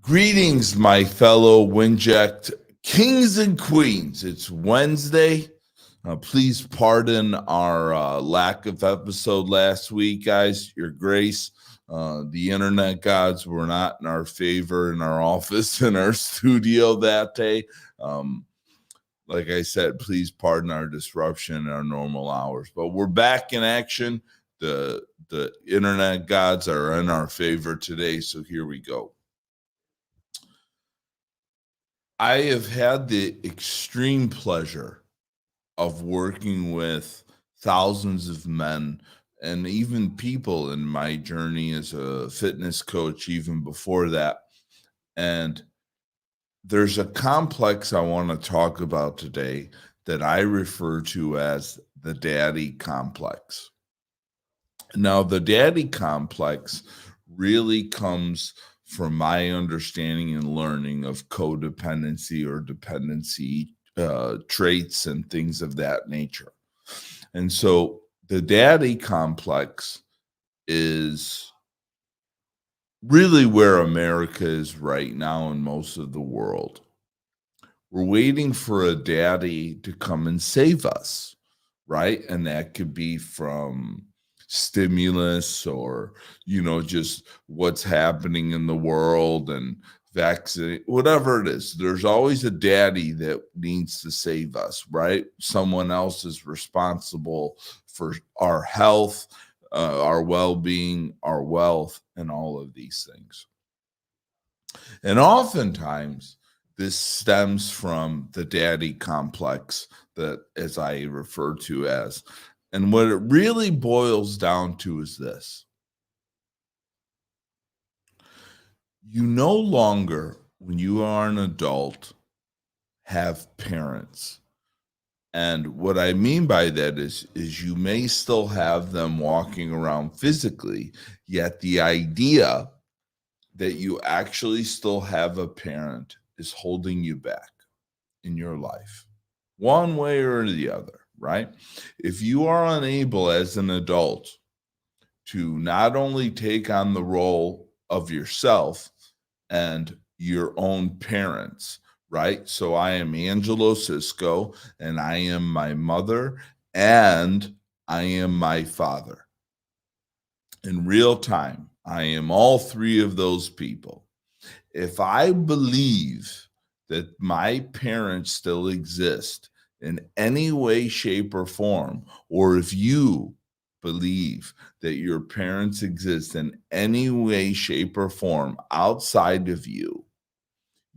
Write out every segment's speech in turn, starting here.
Greetings, my fellow Winject kings and queens. It's Wednesday. Please pardon our lack of episode last week, guys. Your grace. The internet gods were not in our favor in our office, in our studio that day. Like I said, please pardon our disruption in our normal hours. But we're back in action. The internet gods are in our favor today, so here we go. I have had the extreme pleasure of working with thousands of men and even people in my journey as a fitness coach, even before that. And there's a complex I want to talk about today that I refer to as the daddy complex. Now, the daddy complex really comes from my understanding and learning of codependency or dependency traits and things of that nature. And so the daddy complex is really where America is right now and most of the world. We're waiting for a daddy to come and save us, right? And that could be from stimulus or just what's happening in the world and vaccine, whatever it is. There's always a daddy that needs to save us, right? Someone else is responsible for our health, our well-being, our wealth, and all of these things. And oftentimes this stems from the daddy complex, that as I refer to as. And what it really boils down to is this: you no longer, when you are an adult, have parents. And what I mean by that is you may still have them walking around physically, yet the idea that you actually still have a parent is holding you back in your life, one way or the other, right? If you are unable as an adult to not only take on the role of yourself and your own parents, right? So I am Angelo SISCO, and I am my mother, and I am my father. In real time, I am all three of those people. If I believe that my parents still exist in any way, shape, or form, or if you believe that your parents exist in any way, shape, or form outside of you,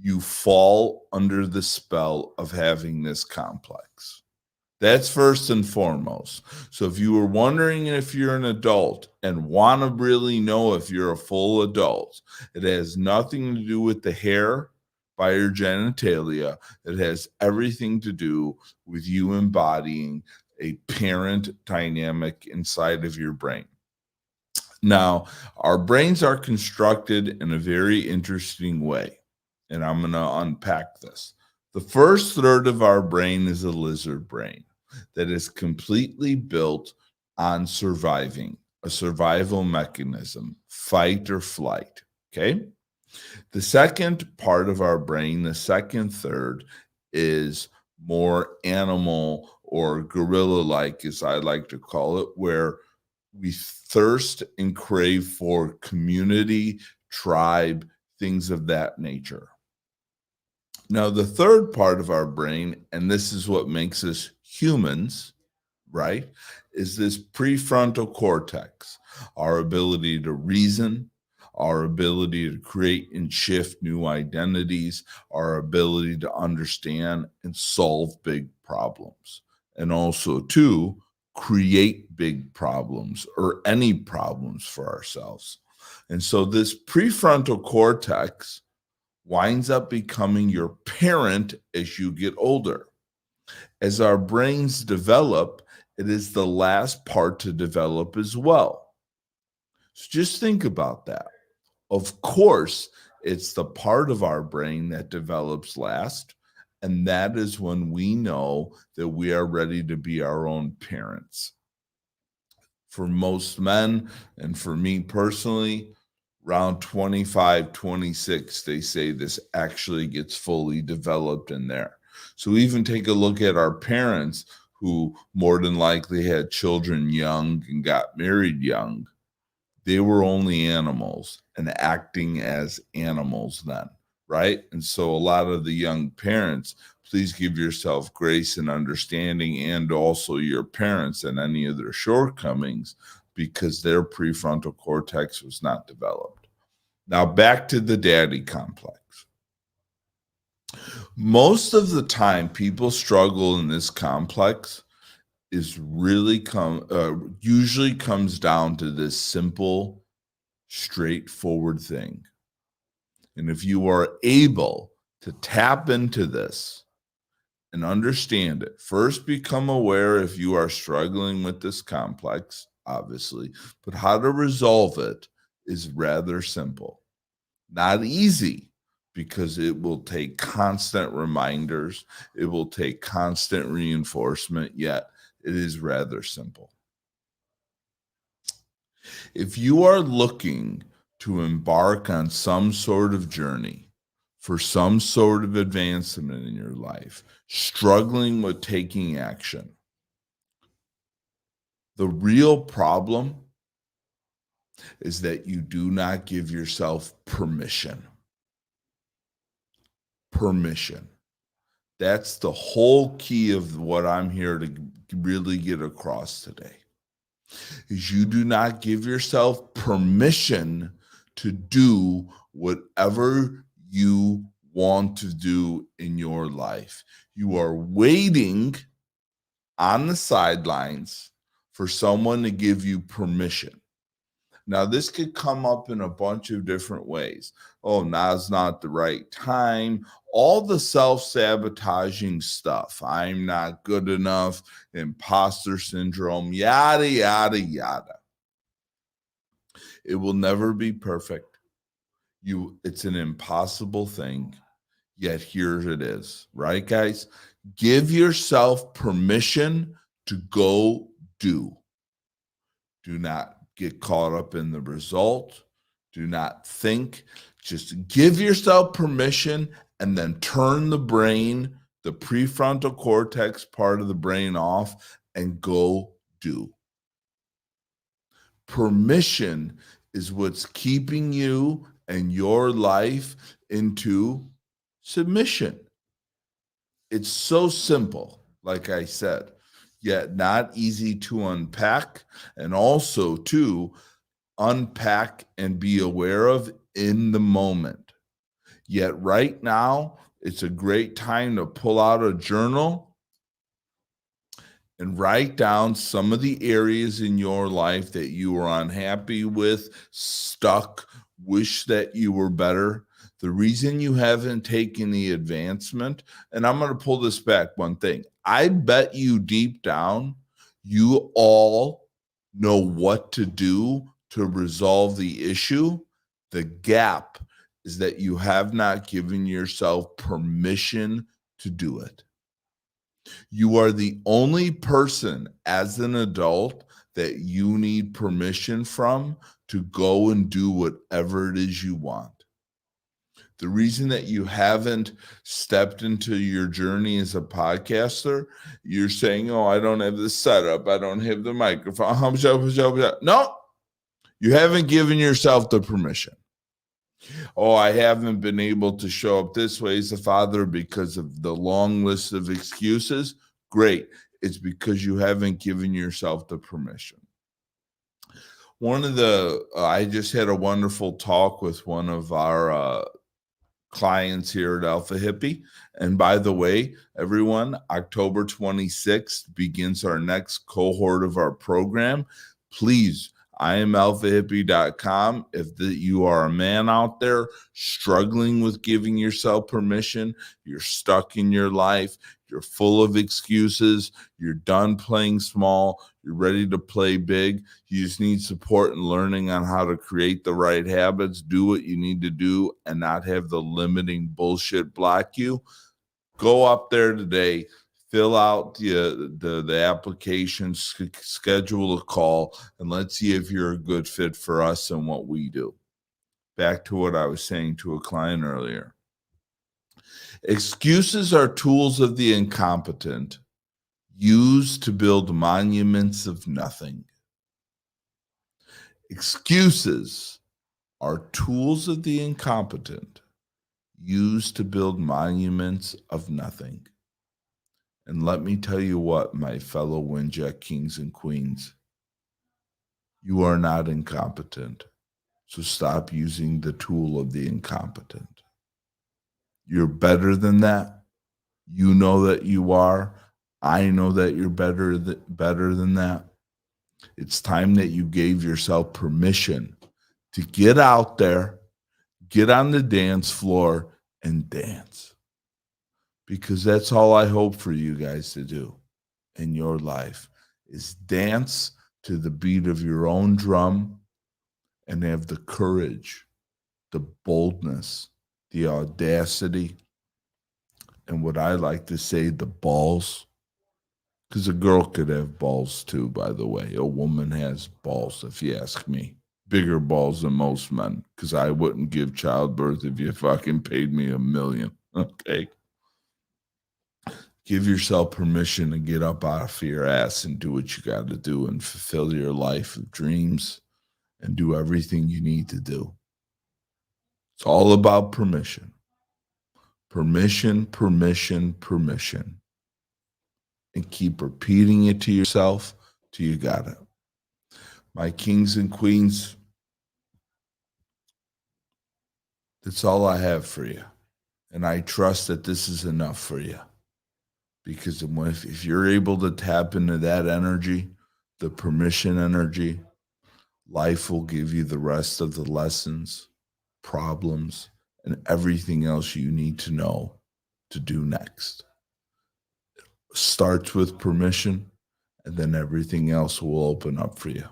you fall under the spell of having this complex. That's first and foremost. So if you were wondering if you're an adult and want to really know if you're a full adult, it has nothing to do with the hair by your genitalia. It has everything to do with you embodying a parent dynamic inside of your brain. Now, our brains are constructed in a very interesting way, and I'm going to unpack this. The first third of our brain is a lizard brain that is completely built on surviving, a survival mechanism, fight or flight. Okay. The second part of our brain, the second third, is more animal or gorilla like, as I like to call it, where we thirst and crave for community, tribe, things of that nature. Now, the third part of our brain, and this is what makes us humans, right, is this prefrontal cortex, our ability to reason, our ability to create and shift new identities, our ability to understand and solve big problems, and also to create big problems or any problems for ourselves. And so this prefrontal cortex winds up becoming your parent as you get older. As our brains develop, it is the last part to develop as well. So just think about that. Of course, it's the part of our brain that develops last, and that is when we know that we are ready to be our own parents. For most men, and for me personally, Around 25, 26, they say this actually gets fully developed in there. So even take a look at our parents who more than likely had children young and got married young. They were only animals and acting as animals then, right? And so a lot of the young parents, please give yourself grace and understanding, and also your parents and any of their shortcomings, because their prefrontal cortex was not developed. Now back to the daddy complex. Most of the time people struggle in this complex is really usually comes down to this simple, straightforward thing. And if you are able to tap into this and understand it, first become aware if you are struggling with this complex, obviously, but how to resolve it is rather simple. Not easy, because it will take constant reminders, it will take constant reinforcement, yet it is rather simple. If you are looking to embark on some sort of journey for some sort of advancement in your life, struggling with taking action, the real problem is that you do not give yourself permission. Permission. That's the whole key of what I'm here to really get across today. Is you do not give yourself permission to do whatever you want to do in your life. You are waiting on the sidelines for someone to give you permission. Now, this could come up in a bunch of different ways. Oh, now's not the right time. All the self-sabotaging stuff. I'm not good enough, imposter syndrome, yada, yada, yada. It will never be perfect. It's an impossible thing. Yet here it is, right, guys? Give yourself permission to go do. Do not get caught up in the result. Do not think. Just give yourself permission and then turn the brain, the prefrontal cortex part of the brain off, and go do. Permission is what's keeping you and your life into submission. It's so simple, like I said, yet not easy to unpack, and also to unpack and be aware of in the moment. Yet right now, it's a great time to pull out a journal and write down some of the areas in your life that you are unhappy with, stuck, wish that you were better. The reason you haven't taken the advancement, and I'm going to pull this back one thing. I bet you deep down, you all know what to do to resolve the issue. The gap is that you have not given yourself permission to do it. You are the only person as an adult that you need permission from to go and do whatever it is you want. The reason that you haven't stepped into your journey as a podcaster, you're saying, oh, I don't have the setup. I don't have the microphone. No, you haven't given yourself the permission. Oh, I haven't been able to show up this way as a father because of the long list of excuses. Great. It's because you haven't given yourself the permission. I just had a wonderful talk with one of our clients here at Alpha Hippie. And by the way, everyone, October 26th begins our next cohort of our program. Please, IamAlphaHippie.com. If you are a man out there struggling with giving yourself permission, you're stuck in your life, you're full of excuses, you're done playing small, you're ready to play big, you just need support in learning on how to create the right habits, do what you need to do, and not have the limiting bullshit block you. Go up there today, fill out the application, schedule a call, and let's see if you're a good fit for us and what we do. back to what I was saying to a client earlier. Excuses are tools of the incompetent used to build monuments of nothing. Excuses are tools of the incompetent used to build monuments of nothing. And let me tell you what, my fellow Winjack kings and queens, you are not incompetent. So stop using the tool of the incompetent. You're better than that. You know that you are. I know that you're better than that. It's time that you gave yourself permission to get out there, get on the dance floor, and dance. Because that's all I hope for you guys to do in your life is dance to the beat of your own drum and have the courage, the boldness, the audacity, and what I like to say, the balls. Because a girl could have balls too, by the way. A woman has balls, if you ask me. Bigger balls than most men, because I wouldn't give childbirth if you fucking paid me $1 million. Okay? Give yourself permission to get up off your ass and do what you got to do and fulfill your life of dreams and do everything you need to do. It's all about permission. Permission, permission, permission. And keep repeating it to yourself till you got it. My kings and queens, that's all I have for you. And I trust that this is enough for you. Because if you're able to tap into that energy, the permission energy, life will give you the rest of the lessons, problems, and everything else you need to know to do next. Starts with permission, and then everything else will open up for you.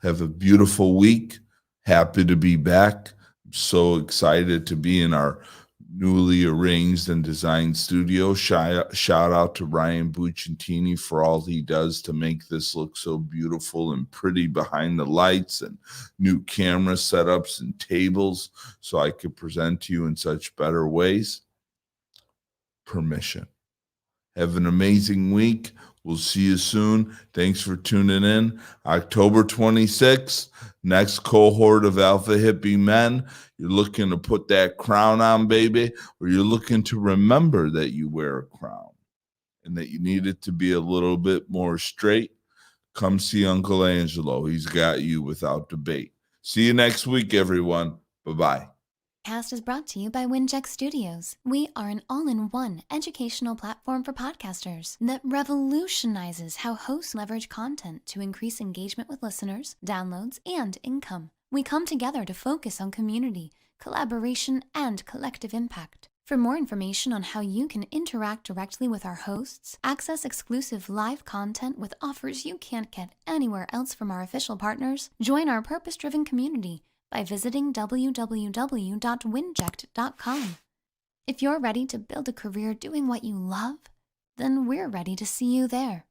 Have a beautiful week. Happy to be back. I'm so excited to be in our newly arranged and designed studio. Shout out to Ryan Bucciantini for all he does to make this look so beautiful and pretty behind the lights, and new camera setups and tables so I could present to you in such better ways. Permission. Have an amazing week. We'll see you soon. Thanks for tuning in. October 26th, next cohort of Alpha Hippie Men. You're looking to put that crown on, baby, or you're looking to remember that you wear a crown and that you need it to be a little bit more straight. Come see Uncle Angelo. He's got you without debate. See you next week, everyone. Bye-bye. Podcast is brought to you by Winjack Studios. We are an all-in-one educational platform for podcasters that revolutionizes how hosts leverage content to increase engagement with listeners, downloads, and income. We come together to focus on community, collaboration, and collective impact. For more information on how you can interact directly with our hosts, access exclusive live content with offers you can't get anywhere else from our official partners, join our purpose-driven community by visiting www.winject.com. If you're ready to build a career doing what you love, then we're ready to see you there.